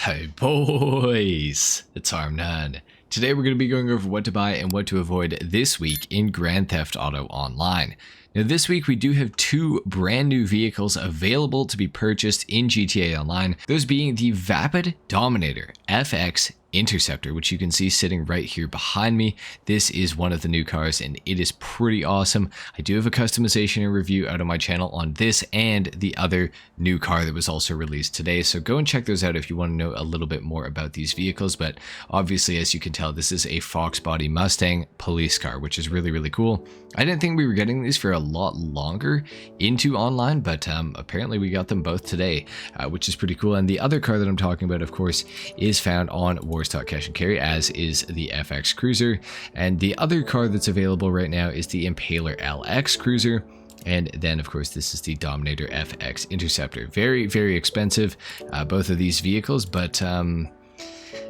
Hey boys, it's HarmNone. Today we're going to be going over what to buy and what to avoid this week in Grand Theft Auto Online. Now this week we do have two brand new vehicles available to be purchased in GTA Online, those being the Vapid Dominator FX Interceptor, which you can see sitting right here behind me. This is one of the new cars and it is pretty awesome. I do have a customization and review out on my channel on this and the other new car that was also released today, so go and check those out if you want to know a little bit more about these vehicles. But obviously, as you can tell, this is a Fox Body Mustang police car, which is really cool. I didn't think we were getting these for a lot longer into online, but apparently we got them both today, which is pretty cool. And the other car that I'm talking about, of course, is found on Warstock Cash and Carry, as is the FX Cruiser. And the other car that's available right now is the Impaler LX Cruiser. And then, of course, this is the Dominator FX Interceptor. Very expensive, both of these vehicles, but I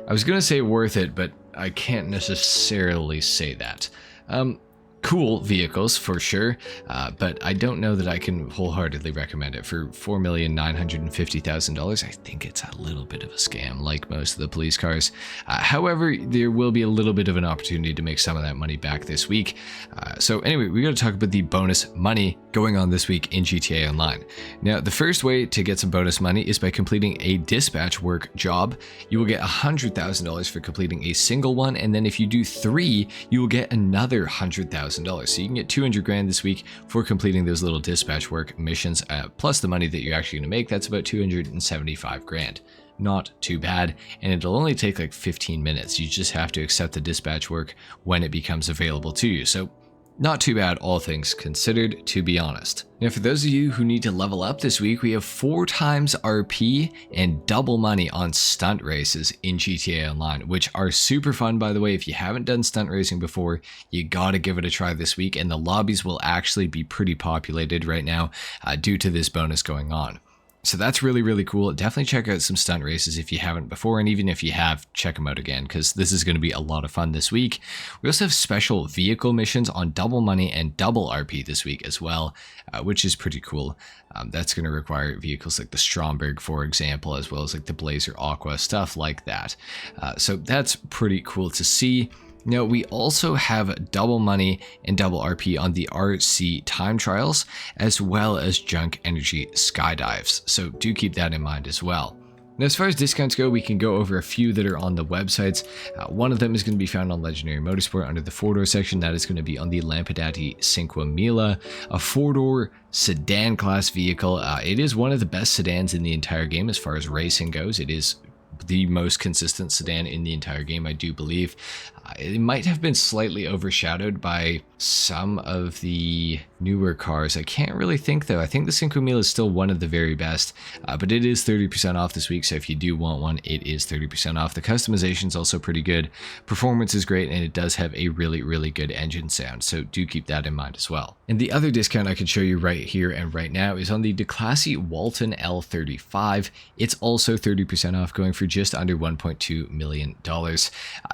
was going to say worth it, but I can't necessarily say that. Cool vehicles for sure, but I don't know that I can wholeheartedly recommend it. For $4,950,000, I think it's a little bit of a scam, like most of the police cars. However, there will be a little bit of an opportunity to make some of that money back this week. So anyway, we got to talk about the bonus money going on this week in GTA Online. Now, the first way to get some bonus money is by completing a dispatch work job. You will get $100,000 for completing a single one, and then if you do 3, you will get another $100,000. So you can get 200 grand this week for completing those little dispatch work missions, plus the money that you're actually going to make. That's about 275 grand. Not too bad, and it'll only take like 15 minutes. You just have to accept the dispatch work when it becomes available to you. So not too bad, all things considered, to be honest. Now, for those of you who need to level up this week, we have 4 times RP and double money on stunt races in GTA Online, which are super fun, by the way. If you haven't done stunt racing before, you gotta give it a try this week, and the lobbies will actually be pretty populated right now due to this bonus going on. So that's really cool. Definitely check out some stunt races if you haven't before, and even if you have, check them out again, because this is going to be a lot of fun this week. We also have special vehicle missions on double money and double RP this week as well, which is pretty cool. That's going to require vehicles like the Stromberg, for example, as well as like the Blazer Aqua, stuff like that. So that's pretty cool to see. Now, we also have double money and double RP on the RC time trials, as well as junk energy skydives. So do keep that in mind as well. Now, as far as discounts go, we can go over a few that are on the websites. One of them is going to be found on Legendary Motorsport under the 4-door section. That is going to be on the Lampadati Cinquemila, a 4-door sedan class vehicle. It is one of the best sedans in the entire game as far as racing goes. It is the most consistent sedan in the entire game, I do believe. It might have been slightly overshadowed by some of the newer cars. I can't really think, though. I think the Cinquemila is still one of the very best, but it is 30% off this week, so if you do want one, it is 30% off. The customization is also pretty good. Performance is great, and it does have a really good engine sound, so do keep that in mind as well. And the other discount I can show you right here and right now is on the DeClassy Walton L35. It's also 30% off, going for just under $1.2 million.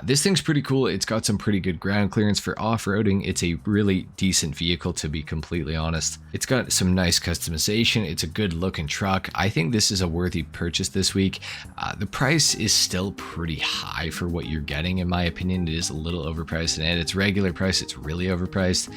This thing's pretty cool. It's got some pretty good ground clearance for off-roading. It's a really decent vehicle, to be completely honest. It's got some nice customization. It's a good looking truck. I think this is a worthy purchase this week. The price is still pretty high for what you're getting, in my opinion. It is a little overpriced, and at its regular price, it's really overpriced.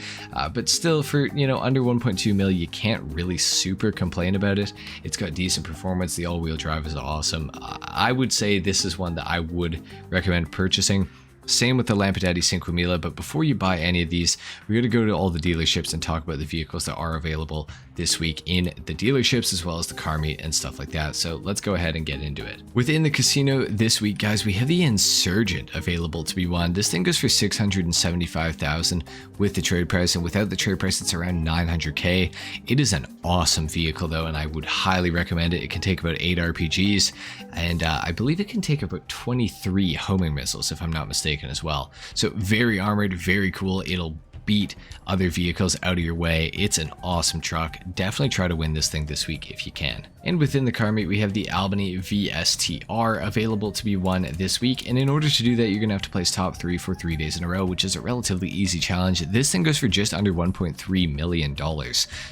But still, for, you know, under 1.2 mil, you can't really super complain about it. It's got decent performance. The all-wheel drive is awesome. I would say this is one that I would recommend purchasing. Same with the Lampadati Cinquemila, but before you buy any of these, we're going to go to all the dealerships and talk about the vehicles that are available this week in the dealerships, as well as the car meet and stuff like that. So let's go ahead and get into it. Within the casino this week, guys, we have the Insurgent available to be won. This thing goes for $675,000 with the trade price, and without the trade price, it's around $900K. It is an awesome vehicle, though, and I would highly recommend it. It can take about 8 RPGs, and I believe it can take about 23 homing missiles, if I'm not mistaken, as well. So very armored, very cool. It'll beat other vehicles out of your way. It's an awesome truck. Definitely try to win this thing this week if you can. And within the car meet, we have the Albany VSTR available to be won this week. And in order to do that, you're going to have to place top 3 for 3 days in a row, which is a relatively easy challenge. This thing goes for just under $1.3 million.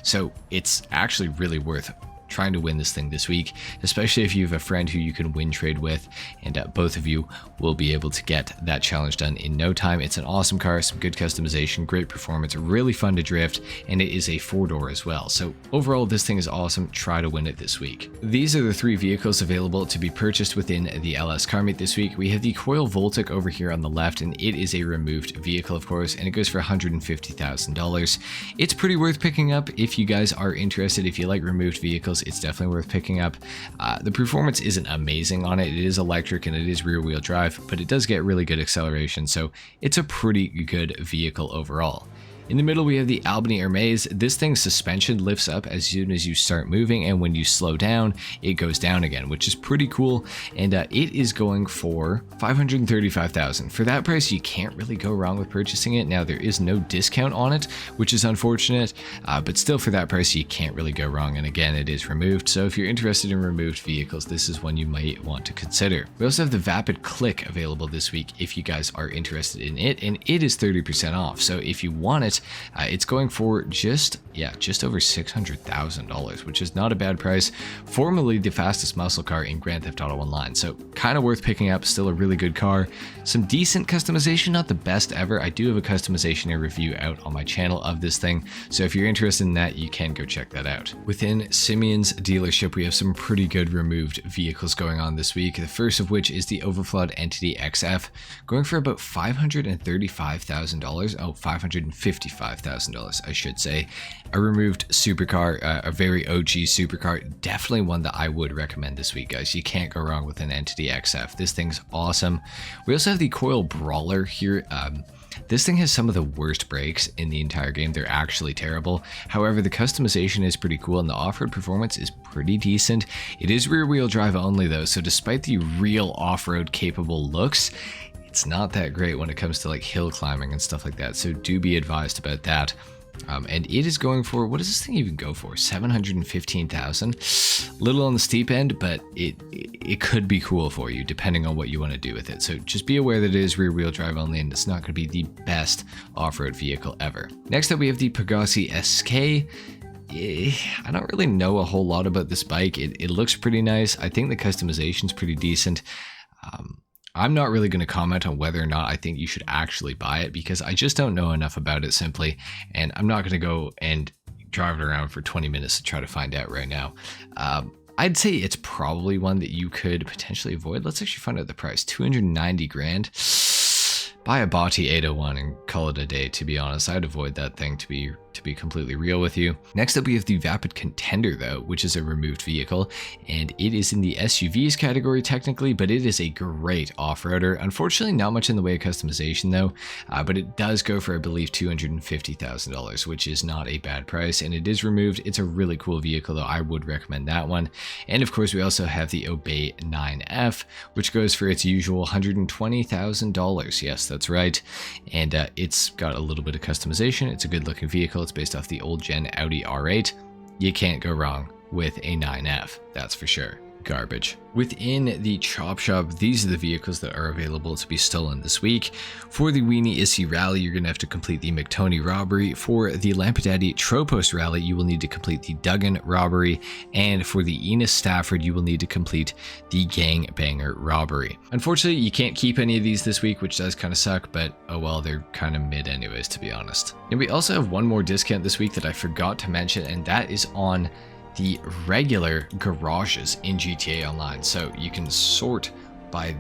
So it's actually really worth trying to win this thing this week, especially if you have a friend who you can win trade with, and both of you will be able to get that challenge done in no time. It's an awesome car, some good customization, great performance, really fun to drift, and it is a 4-door as well. So overall, this thing is awesome. Try to win it this week. These are the 3 vehicles available to be purchased within the LS car meet this week. We have the Coil Voltic over here on the left, and it is a removed vehicle, of course, and it goes for $150,000. It's pretty worth picking up if you guys are interested. If you like removed vehicles, it's definitely worth picking up. The performance isn't amazing on it. It is electric and it is rear wheel drive, but it does get really good acceleration, so it's a pretty good vehicle overall. In the middle, we have the Albany Hermes. This thing's suspension lifts up as soon as you start moving, and when you slow down, it goes down again, which is pretty cool. And it is going for $535,000. For that price, you can't really go wrong with purchasing it. Now, there is no discount on it, which is unfortunate, but still for that price, you can't really go wrong. And again, it is removed. So if you're interested in removed vehicles, this is one you might want to consider. We also have the Vapid Click available this week if you guys are interested in it, and it is 30% off. So if you want it, it's going for just over $600,000, which is not a bad price. Formerly the fastest muscle car in Grand Theft Auto Online, so kind of worth picking up. Still a really good car. Some decent customization, not the best ever. I do have a customization and review out on my channel of this thing, so if you're interested in that, you can go check that out. Within Simeon's dealership, we have some pretty good removed vehicles going on this week. The first of which is the Overflawed Entity XF, going for about $535,000. Oh, $555,000, I should say. A removed supercar, a very OG supercar. Definitely one that I would recommend this week, guys. You can't go wrong with an Entity XF. This thing's awesome. We also have the Coil Brawler here. This thing has some of the worst brakes in the entire game. They're actually terrible. However, the customization is pretty cool and the off-road performance is pretty decent. It is rear-wheel drive only though, so despite the real off-road capable looks, it's not that great when it comes to like hill climbing and stuff like that, so do be advised about that. And it is going for, what does this thing even go for? $715,000. Little on the steep end, but it could be cool for you depending on what you want to do with it. So just be aware that it is rear wheel drive only and it's not going to be the best off-road vehicle ever. Next up, we have the Pegasi SK. I don't really know a whole lot about this bike. It looks pretty nice. I think the customization is pretty decent. I'm not really going to comment on whether or not I think you should actually buy it because I just don't know enough about it simply, and I'm not going to go and drive it around for 20 minutes to try to find out right now. I'd say it's probably one that you could potentially avoid. Let's actually find out the price. 290 grand. Buy a Bati 801 and call it a day, to be honest. I'd avoid that thing, to be completely real with you. Next up, we have the Vapid Contender though, which is a removed vehicle, and it is in the SUVs category technically, but it is a great off-roader. Unfortunately, not much in the way of customization though, but it does go for, I believe, $250,000, which is not a bad price, and it is removed. It's a really cool vehicle though. I would recommend that one. And of course, we also have the Obey 9F, which goes for its usual $120,000. Yes, that's right. And it's got a little bit of customization. It's a good looking vehicle. It's based off the old gen Audi R8. You can't go wrong with a 9F, that's for sure. Garbage. Within the Chop Shop, these are the vehicles that are available to be stolen this week. For the Weenie Issy Rally, you're going to have to complete the McTony robbery. For the Lampadaddy Tropos Rally, you will need to complete the Duggan robbery. And for the Enos Stafford, you will need to complete the Gang Banger robbery. Unfortunately, you can't keep any of these this week, which does kind of suck, but oh well, they're kind of mid anyways, to be honest. And we also have one more discount this week that I forgot to mention, and that is on the regular garages in GTA Online. So you can sort by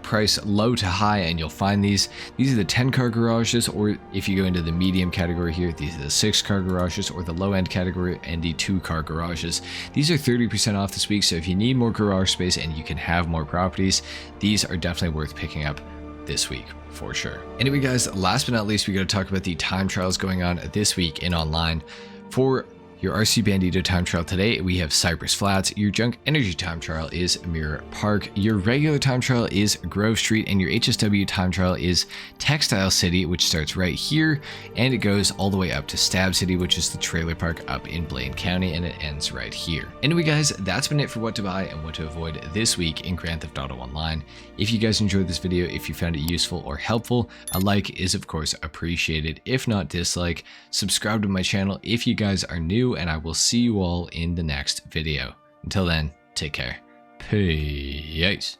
price low to high and you'll find these. These are the 10-car garages, or if you go into the medium category here, these are the 6-car garages, or the low end category and the 2-car garages. These are 30% off this week, so if you need more garage space and you can have more properties, these are definitely worth picking up this week for sure. Anyway guys, last but not least, we got to talk about the time trials going on this week in online. For your RC Bandito time trial today, we have Cypress Flats. Your Junk Energy time trial is Mirror Park. Your regular time trial is Grove Street, and your HSW time trial is Textile City, which starts right here, and it goes all the way up to Stab City, which is the trailer park up in Blaine County, and it ends right here. Anyway guys, that's been it for what to buy and what to avoid this week in Grand Theft Auto Online. If you guys enjoyed this video, if you found it useful or helpful, a like is of course appreciated. If not, dislike. Subscribe to my channel if you guys are new. do, and I will see you all in the next video. Until then, take care. Peace.